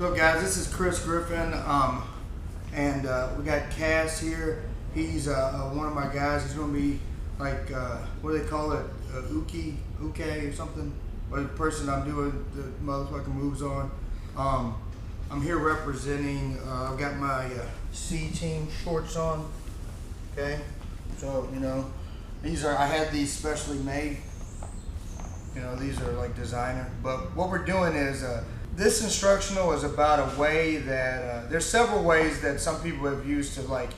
So guys, this is Chris Griffin, and we got Cass here. He's one of my guys. He's going to be like, what do they call it, uke or something? Or the person I'm doing the motherfucking moves on. I'm here representing, I've got my C-team shorts on, okay? So, you know, I had these specially made. You know, these are like designer. But what we're doing is, this instructional is about a way that, there's several ways that some people have used to like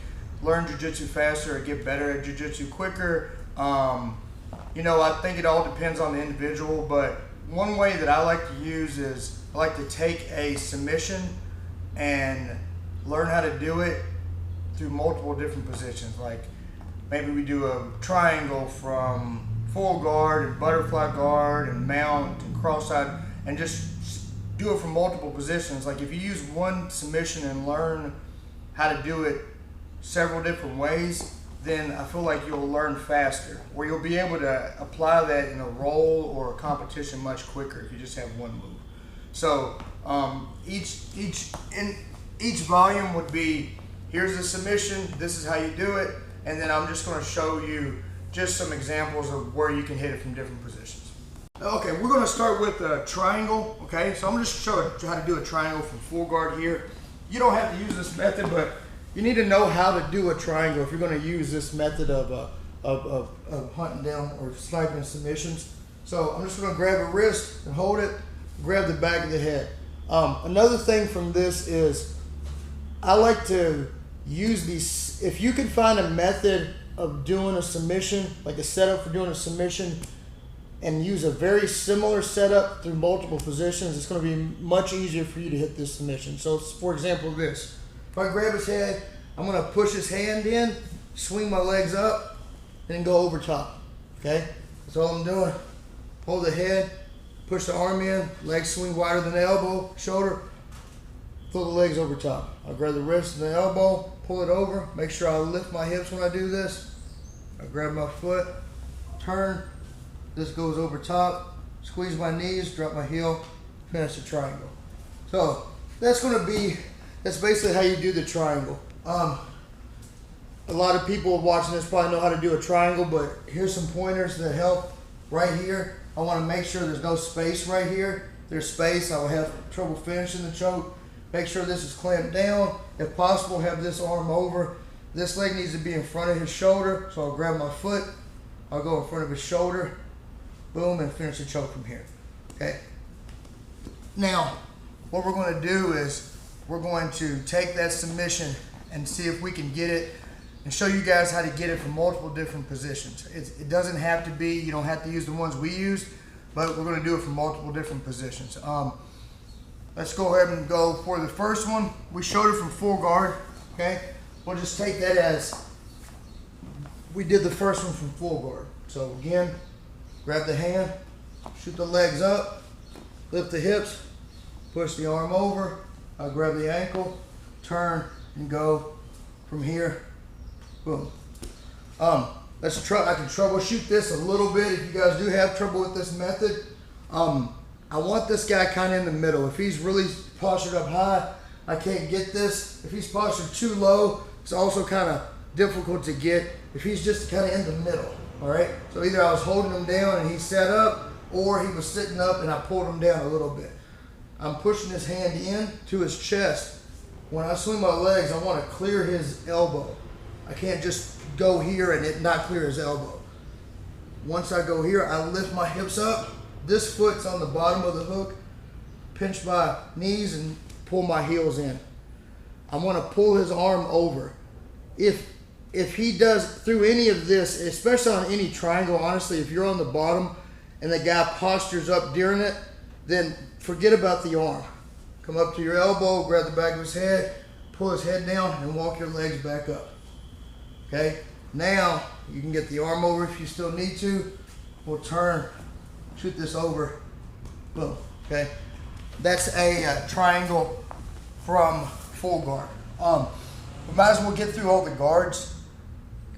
learn jiu-jitsu faster or get better at jiu-jitsu quicker. You know, I think it all depends on the individual, but one way that I like to use is I like to take a submission and learn how to do it through multiple different positions. Like maybe we do a triangle from full guard and butterfly guard and mount and cross-side, and just do it from multiple positions. Like if you use one submission and learn how to do it several different ways, then I feel like you'll learn faster, or you'll be able to apply that in a role or a competition much quicker if you just have one move. So each volume would be, here's the submission, this is how you do it, and then I'm just going to show you just some examples of where you can hit it from different positions. Okay, we're going to start with a triangle. Okay, so I'm going to show you how to do a triangle from full guard here. You don't have to use this method, but you need to know how to do a triangle if you're going to use this method of hunting down or sniping submissions. So I'm just going to grab a wrist and hold it, grab the back of the head. Another thing from this is I like to use these. If you can find a method of doing a submission, like a setup for doing a submission, and use a very similar setup through multiple positions, it's going to be much easier for you to hit this submission. So for example, this. If I grab his head, I'm going to push his hand in, swing my legs up, and then go over top. Okay? That's all I'm doing. Hold the head, push the arm in, legs swing wider than the elbow, shoulder, throw the legs over top. I'll grab the wrist and the elbow, pull it over, make sure I lift my hips when I do this. I grab my foot, turn, this goes over top, squeeze my knees, drop my heel, finish the triangle. So that's basically how you do the triangle. A lot of people watching this probably know how to do a triangle, but here's some pointers that help. Right here, I want to make sure there's no space right here. If there's space, I will have trouble finishing the choke. Make sure this is clamped down. If possible, have this arm over. This leg needs to be in front of his shoulder, so I'll grab my foot, I'll go in front of his shoulder, boom, and finish the choke from here. Okay. Now, what we're going to do is we're going to take that submission and see if we can get it and show you guys how to get it from multiple different positions. It doesn't have to be, you don't have to use the ones we used, but we're going to do it from multiple different positions. Let's go ahead and go for the first one. We showed it from full guard, okay? We'll just take that as we did the first one from full guard. So again, grab the hand, shoot the legs up, lift the hips, push the arm over, I'll grab the ankle, turn, and go from here, boom. I can troubleshoot this a little bit if you guys do have trouble with this method. I want this guy kind of in the middle. If he's really postured up high, I can't get this. If he's postured too low, it's also kind of difficult to get. If he's just kind of in the middle, all right? So either I was holding him down and he sat up, or he was sitting up and I pulled him down a little bit. I'm pushing his hand in to his chest. When I swing my legs, I want to clear his elbow. I can't just go here and it not clear his elbow. Once I go here, I lift my hips up. This foot's on the bottom of the hook, pinch my knees and pull my heels in. I want to pull his arm over. If he does through any of this, especially on any triangle, honestly, if you're on the bottom and the guy postures up during it, then forget about the arm. Come up to your elbow, grab the back of his head, pull his head down, and walk your legs back up. Okay? Now, you can get the arm over if you still need to. We'll turn, shoot this over, boom, okay? That's a triangle from full guard. We might as well get through all the guards.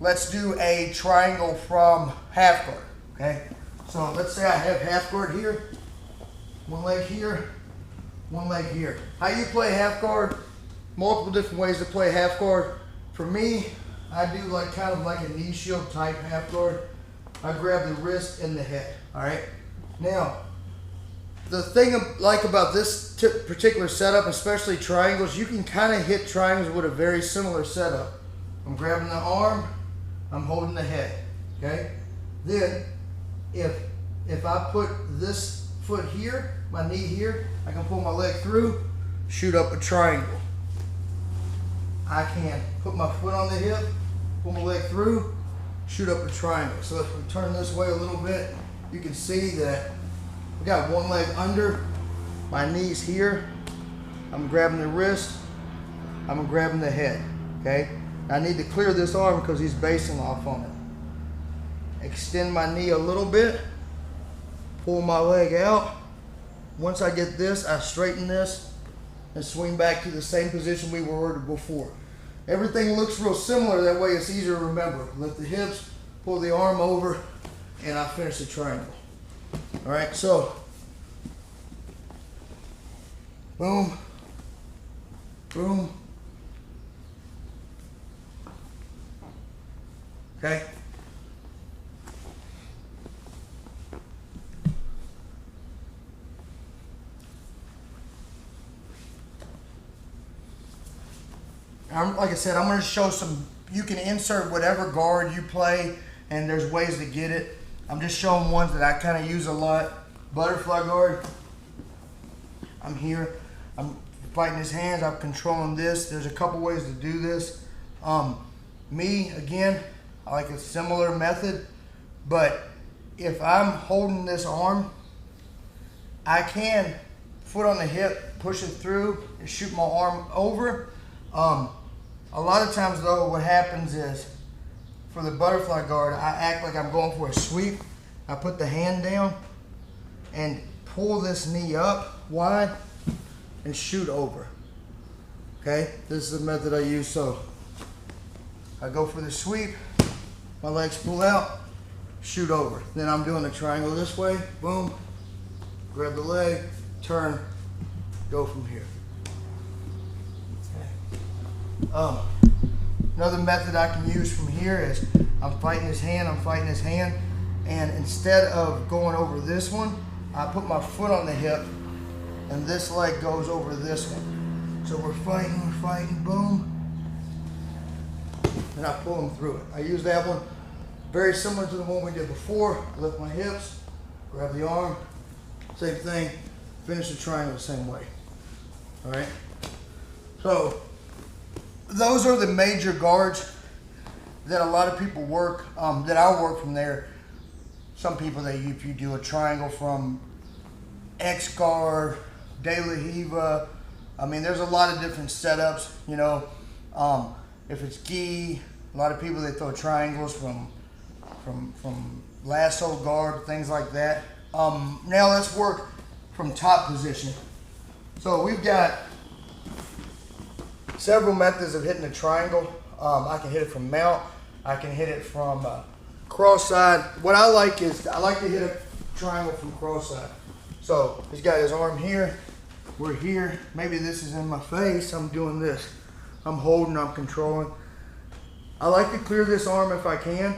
Let's do a triangle from half guard, okay? So let's say I have half guard here, one leg here, one leg here. How you play half guard, multiple different ways to play half guard. For me, I do like kind of like a knee shield type half guard. I grab the wrist and the head, all right? Now, the thing I like about this particular setup, especially triangles, you can kind of hit triangles with a very similar setup. I'm grabbing the arm, I'm holding the head, okay? Then, if I put this foot here, my knee here, I can pull my leg through, shoot up a triangle. I can put my foot on the hip, pull my leg through, shoot up a triangle. So if we turn this way a little bit, you can see that we got one leg under, my knees here, I'm grabbing the wrist, I'm grabbing the head, okay? I need to clear this arm because he's basing off on it. Extend my knee a little bit, pull my leg out. Once I get this, I straighten this and swing back to the same position we were before. Everything looks real similar, that way it's easier to remember. Lift the hips, pull the arm over, and I finish the triangle. All right, so, boom, boom, okay? Like I said, I'm going to show some, you can insert whatever guard you play, and there's ways to get it. I'm just showing ones that I kind of use a lot. Butterfly guard. I'm here. I'm fighting his hands. I'm controlling this. There's a couple ways to do this. Me, again, I like a similar method, but if I'm holding this arm, I can foot on the hip, push it through, and shoot my arm over. A lot of times though, what happens is, for the butterfly guard, I act like I'm going for a sweep. I put the hand down and pull this knee up wide and shoot over. Okay, this is the method I use. So I go for the sweep, my legs pull out, shoot over. Then I'm doing a triangle this way, boom, grab the leg, turn, go from here. Another method I can use from here is I'm fighting his hand, and instead of going over this one, I put my foot on the hip, and this leg goes over this one. So we're fighting, boom, and I pull him through it. I use that one very similar to the one we did before. Lift my hips, grab the arm, same thing, finish the triangle the same way. All right, so those are the major guards that a lot of people work, that I work from there. Some people, if you do a triangle from X guard, De La Hiva, I mean, there's a lot of different setups, you know. If it's gi, a lot of people, they throw triangles from lasso guard, things like that. Now let's work from top position. So we've got several methods of hitting a triangle. I can hit it from mount. I can hit it from cross side. What I like is, I like to hit a triangle from cross side. So he's got his arm here. We're here. Maybe this is in my face. I'm doing this. I'm holding, I'm controlling. I like to clear this arm if I can.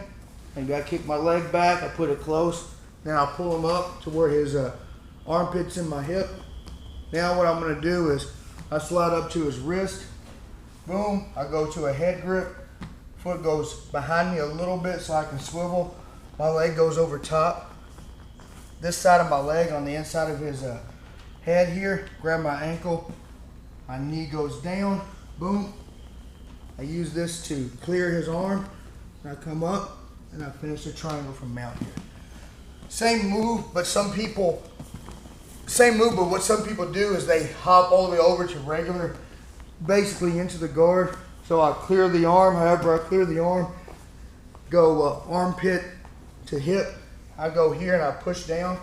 Maybe I kick my leg back, I put it close. Then I'll pull him up to where his armpit's in my hip. Now what I'm gonna do is, I slide up to his wrist. Boom, I go to a head grip. Foot goes behind me a little bit so I can swivel. My leg goes over top. This side of my leg on the inside of his head here, grab my ankle. My knee goes down, boom. I use this to clear his arm. And I come up and I finish the triangle from mount here. Same move, but what some people do is they hop all the way over to regular, basically into the guard. So I clear the arm, however I clear the arm, go armpit to hip. I go here and I push down,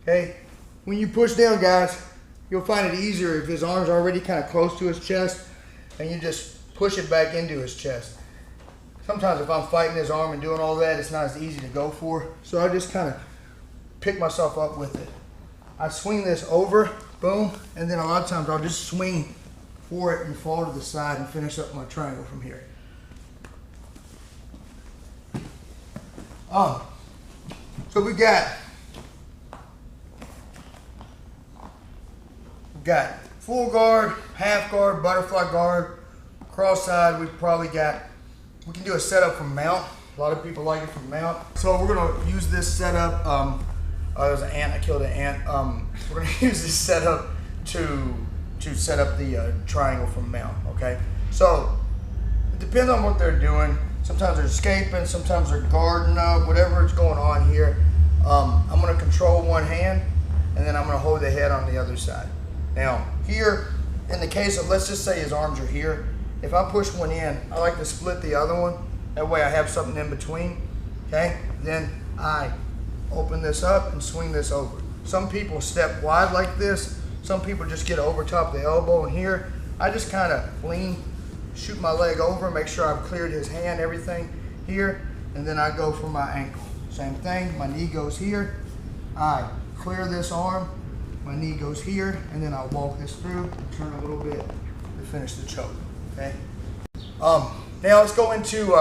okay? When you push down, guys, you'll find it easier if his arm's already kind of close to his chest and you just push it back into his chest. Sometimes if I'm fighting his arm and doing all that, it's not as easy to go for. So I just kind of pick myself up with it. I swing this over boom, and then a lot of times I'll just swing for it and fall to the side and finish up my triangle from here. So we got full guard, half guard, butterfly guard, cross side. We can do a setup from mount. A lot of people like it from mount. So we're gonna use this setup. There's an ant, I killed an ant. We're gonna use this setup to set up the triangle from mount, okay? So it depends on what they're doing. Sometimes they're escaping, sometimes they're guarding up, whatever is going on here. I'm gonna control one hand, and then I'm gonna hold the head on the other side. Now here, in the case of, let's just say his arms are here, if I push one in, I like to split the other one. That way I have something in between, okay? Then I open this up and swing this over. Some people step wide like this. Some people just get over top of the elbow, and here, I just kind of lean, shoot my leg over, make sure I've cleared his hand, everything here, and then I go for my ankle. Same thing, my knee goes here. I clear this arm, my knee goes here, and then I'll walk this through, turn a little bit to finish the choke, okay? Now let's go into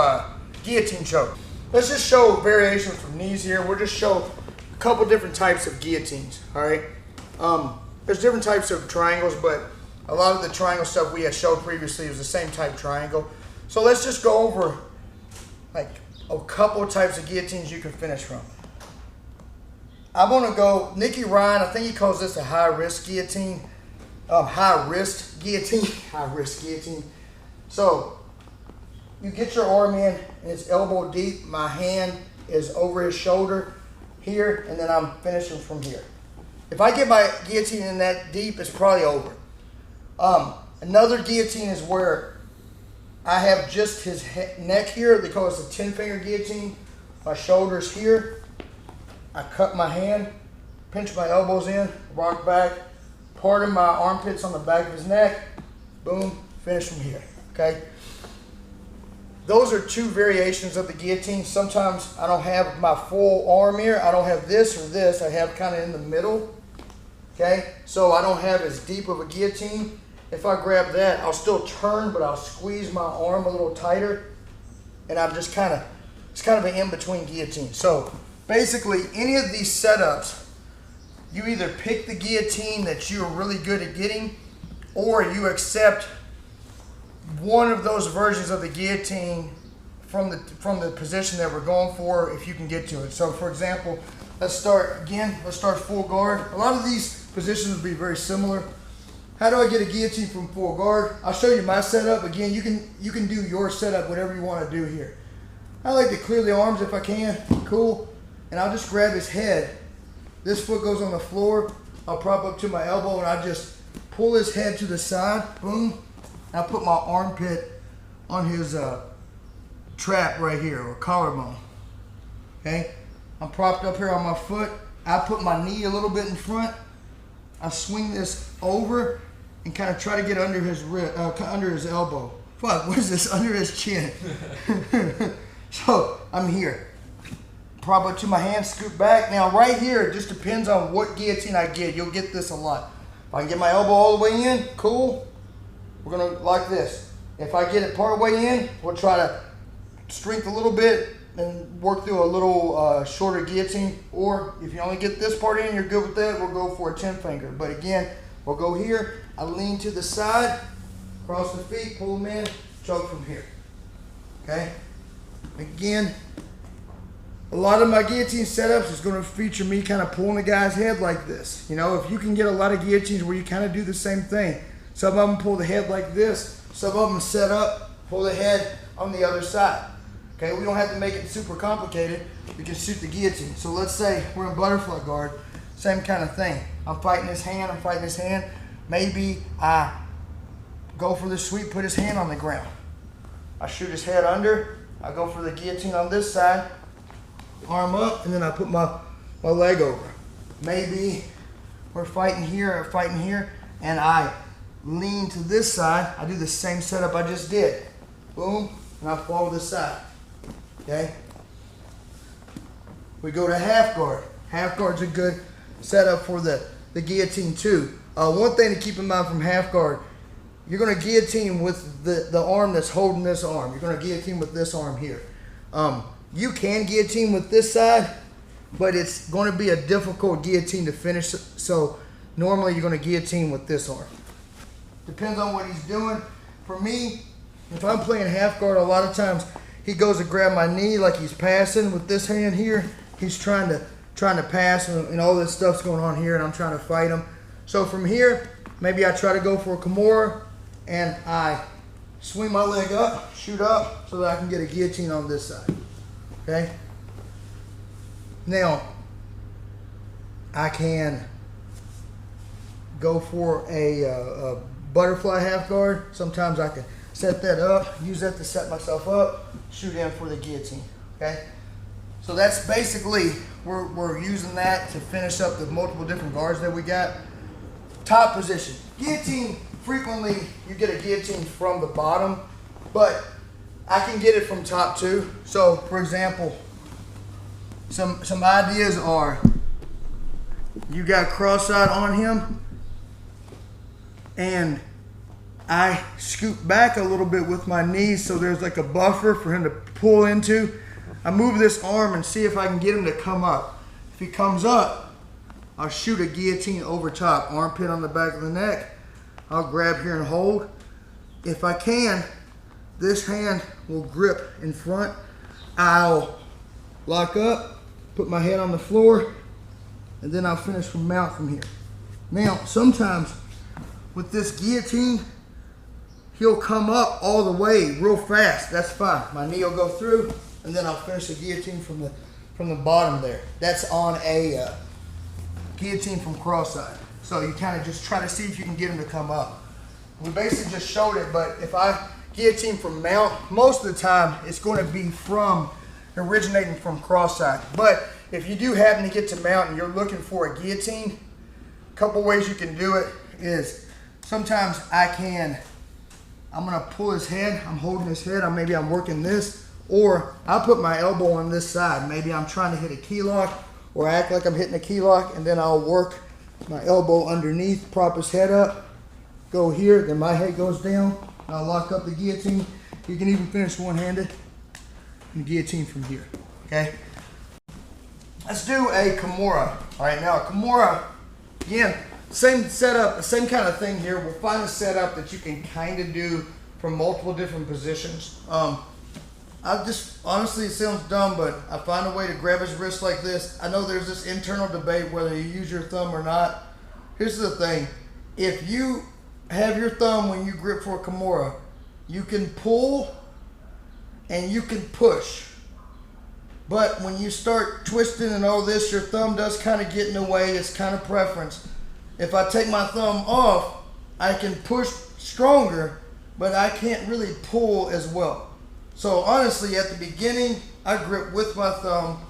guillotine choke. Let's just show variations from knees here. We'll just show a couple different types of guillotines, all right? There's different types of triangles, but a lot of the triangle stuff we had showed previously was the same type triangle. So let's just go over like a couple types of guillotines you can finish from. I'm gonna go, Nicky Ryan, I think he calls this a high risk guillotine. High wrist guillotine, high wrist guillotine. So you get your arm in and it's elbow deep. My hand is over his shoulder here, and then I'm finishing from here. If I get my guillotine in that deep, it's probably over. Another guillotine is where I have just his neck here. They call it a 10-finger guillotine. My shoulder's here. I cut my hand, pinch my elbows in, rock back, pardon my armpits on the back of his neck, boom, finish from here, okay? Those are two variations of the guillotine. Sometimes I don't have my full arm here. I don't have this or this. I have kind of in the middle, okay? So I don't have as deep of a guillotine. If I grab that, I'll still turn, but I'll squeeze my arm a little tighter, and I'm just kind of, it's kind of an in-between guillotine. So basically, any of these setups, you either pick the guillotine that you're really good at getting, or you accept one of those versions of the guillotine from the position that we're going for if you can get to it. So for example, let's start full guard. A lot of these positions will be very similar. How do I get a guillotine from full guard? I'll show you my setup. Again, you can do your setup, whatever you want to do here. I like to clear the arms if I can, cool. And I'll just grab his head. This foot goes on the floor. I'll prop up to my elbow and I just pull his head to the side, boom. And I put my armpit on his trap right here, or collarbone, okay? I'm propped up here on my foot. I put my knee a little bit in front. I swing this over and kind of try to get under his under his elbow. Fuck, what is this? Under his chin. So I'm here. Prop up to my hand, scoot back. Now right here, it just depends on what guillotine I get. You'll get this a lot. If I can get my elbow all the way in, cool. We're gonna like this. If I get it part way in, we'll try to strength a little bit and work through a little shorter guillotine. Or if you only get this part in, you're good with that, we'll go for a 10-finger. But again, we'll go here. I lean to the side, cross the feet, pull them in, choke from here. Okay? Again, a lot of my guillotine setups is going to feature me kind of pulling the guy's head like this. You know, if you can get a lot of guillotines where you kind of do the same thing. Some of them pull the head like this. Some of them set up, pull the head on the other side. Okay, we don't have to make it super complicated. We can shoot the guillotine. So let's say we're in butterfly guard, same kind of thing. I'm fighting his hand, Maybe I go for the sweep, put his hand on the ground. I shoot his head under, I go for the guillotine on this side, arm up, and then I put my leg over. Maybe we're fighting here, and I lean to this side. I do the same setup I just did. Boom, and I fall to this side. Okay? We go to half guard. Half guard's a good setup for the guillotine too. One thing to keep in mind from half guard, you're going to guillotine with the arm that's holding this arm. You're going to guillotine with this arm here. You can guillotine with this side, but it's going to be a difficult guillotine to finish. So normally you're going to guillotine with this arm. Depends on what he's doing. For me, if I'm playing half guard, a lot of times he goes to grab my knee like he's passing with this hand here. He's trying to pass, and all this stuff's going on here, and I'm trying to fight him. So from here, maybe I try to go for a Kimura, and I swing my leg up, shoot up, so that I can get a guillotine on this side. Okay? Now, I can go for a butterfly half guard. Sometimes I can set that up, use that to set myself up, shoot in for the guillotine. Okay? So that's basically, we're using that to finish up the multiple different guards that we got. Top position. Guillotine, frequently you get a guillotine from the bottom, but I can get it from top too. So for example, some ideas are, you got cross-side on him, and I scoot back a little bit with my knees so there's like a buffer for him to pull into. I move this arm and see if I can get him to come up. If he comes up, I'll shoot a guillotine over top, armpit on the back of the neck. I'll grab here and hold. If I can, this hand will grip in front. I'll lock up, put my head on the floor, and then I'll finish from mount from here. Now, sometimes with this guillotine, he'll come up all the way real fast. That's fine. My knee will go through, and then I'll finish the guillotine from the bottom there. That's on a guillotine from cross-side. So you kind of just try to see if you can get him to come up. We basically just showed it, but if I guillotine from mount, most of the time it's going to be originating from cross-side. But if you do happen to get to mount and you're looking for a guillotine, a couple ways you can do it is, sometimes I'm going to pull his head, I'm holding his head, maybe I'm working this, or I'll put my elbow on this side. Maybe I'm trying to hit a key lock, or act like I'm hitting a key lock, and then I'll work my elbow underneath, prop his head up, go here, then my head goes down, I'll lock up the guillotine. You can even finish one-handed and guillotine from here, okay? Let's do a Kimura. All right, now a Kimura, again, same setup, same kind of thing here. We'll find a setup that you can kind of do from multiple different positions. Honestly, it sounds dumb, but I find a way to grab his wrist like this. I know there's this internal debate whether you use your thumb or not. Here's the thing. If you have your thumb when you grip for a Kimura, you can pull and you can push. But when you start twisting and all this, your thumb does kind of get in the way. It's kind of preference. If I take my thumb off, I can push stronger, but I can't really pull as well. So honestly, at the beginning, I grip with my thumb,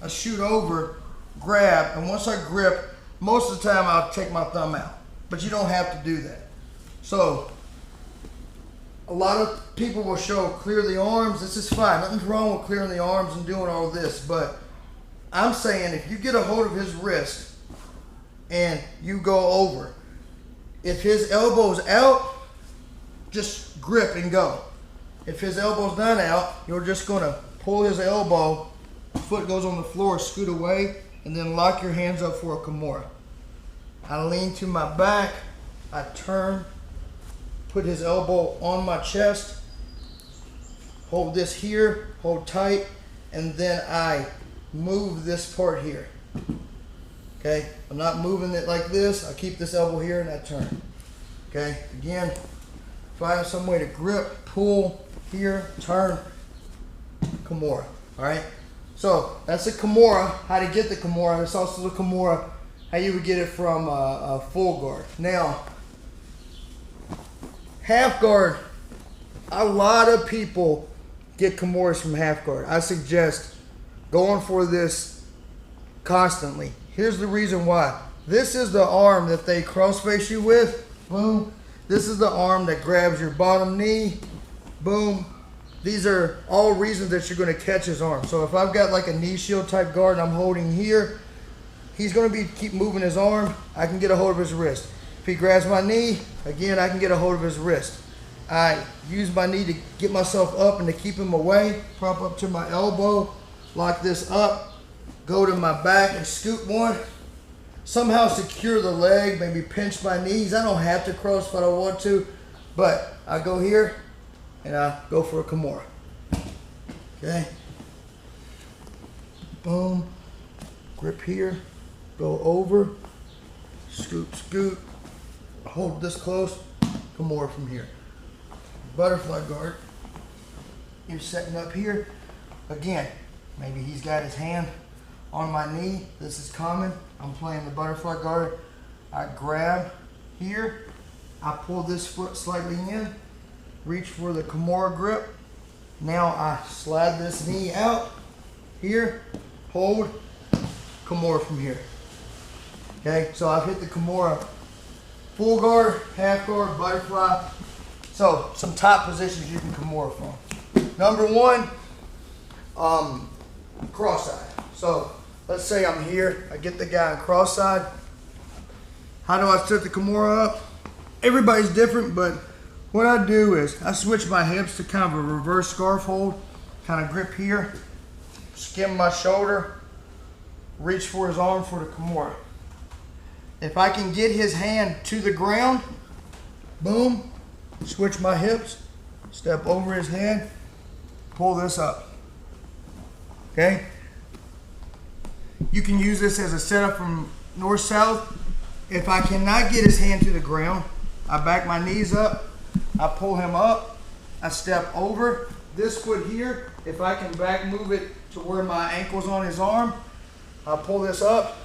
I shoot over, grab, and once I grip, most of the time I'll take my thumb out. But you don't have to do that. So a lot of people will show clear the arms. This is fine. Nothing's wrong with clearing the arms and doing all this. But I'm saying if you get a hold of his wrist and you go over, if his elbow's out, just grip and go. If his elbow's not out, you're just going to pull his elbow, foot goes on the floor, scoot away, and then lock your hands up for a Kimura. I lean to my back, I turn, put his elbow on my chest, hold this here, hold tight, and then I move this part here. Okay, I'm not moving it like this. I keep this elbow here and I turn. Okay, again, find some way to grip, pull, here, turn, Kimura. All right, so that's a Kimura. How to get the Kimura? It's also the Kimura how you would get it from a full guard. Now, half guard. A lot of people get Kimuras from half guard. I suggest going for this constantly. Here's the reason why. This is the arm that they cross-face you with. Boom. This is the arm that grabs your bottom knee. Boom. These are all reasons that you're going to catch his arm. So if I've got like a knee shield type guard and I'm holding here, he's going to keep moving his arm. I can get a hold of his wrist. If he grabs my knee, again, I can get a hold of his wrist. I use my knee to get myself up and to keep him away. Prop up to my elbow, lock this up, go to my back and scoop one. Somehow secure the leg, maybe pinch my knees. I don't have to cross if I don't want to, but I go here and I go for a Kimura. Okay. Boom. Grip here, go over, scoop, scoop, hold this close, Kimura from here. Butterfly guard. You're setting up here. Again, maybe he's got his hand on my knee. This is common. I'm playing the butterfly guard. I grab here. I pull this foot slightly in. Reach for the Kimura grip. Now I slide this knee out. Here. Hold. Kimura from here. Okay, so I've hit the Kimura. Full guard, half guard, butterfly. So, some top positions you can Kimura from. Number one, cross-side. So, let's say I'm here. I get the guy on cross-side. How do I set the Kimura up? Everybody's different, but what I do is I switch my hips to kind of a reverse scarf hold. Kind of grip here. Skim my shoulder. Reach for his arm for the Kimura. If I can get his hand to the ground, boom. Switch my hips, step over his head, pull this up. Okay? You can use this as a setup from north-south. If I cannot get his hand to the ground, I back my knees up, I pull him up, I step over this foot here. If I can back move it to where my ankle's on his arm, I pull this up,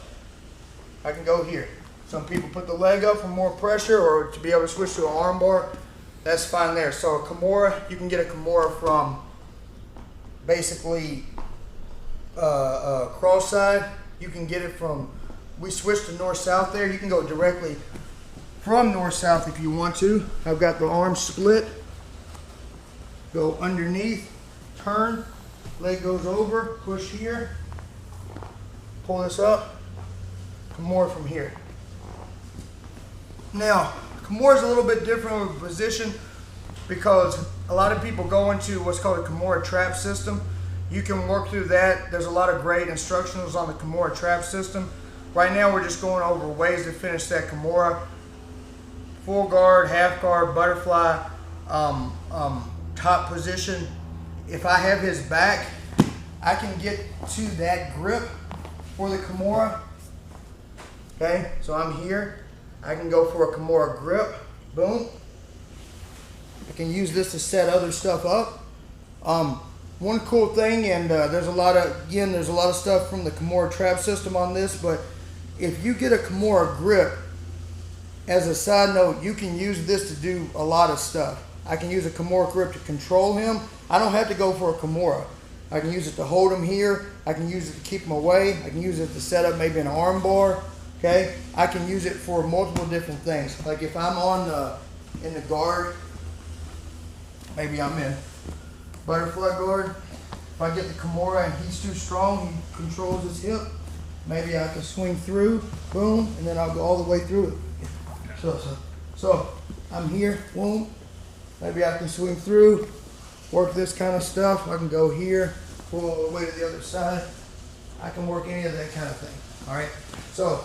I can go here. Some people put the leg up for more pressure or to be able to switch to an arm bar. That's fine there. So a Kimura, you can get a Kimura from basically cross side. You can get it from, we switched to north-south there. You can go directly from north-south if you want to. I've got the arms split. Go underneath, turn, leg goes over, push here, pull this up, Kimura from here. Now, Kimura is a little bit different of a position because a lot of people go into what's called a Kimura trap system. You can work through that. There's a lot of great instructionals on the Kimura trap system. Right now we're just going over ways to finish that Kimura. Full guard, half guard, butterfly, top position. If I have his back, I can get to that grip for the Kimura. Okay, so I'm here. I can go for a Kimura grip, boom. I can use this to set other stuff up. One cool thing, and there's a lot of stuff from the Kimura trap system on this, but if you get a Kimura grip, as a side note, you can use this to do a lot of stuff. I can use a Kimura grip to control him. I don't have to go for a Kimura. I can use it to hold him here. I can use it to keep him away. I can use it to set up maybe an arm bar. Okay, I can use it for multiple different things. Like if I'm in the guard, maybe I'm in butterfly guard. If I get the Kimura and he's too strong, he controls his hip, maybe I can swing through, boom, and then I'll go all the way through it. So I'm here, boom, maybe I can swing through, work this kind of stuff. I can go here, pull all the way to the other side. I can work any of that kind of thing. All right, so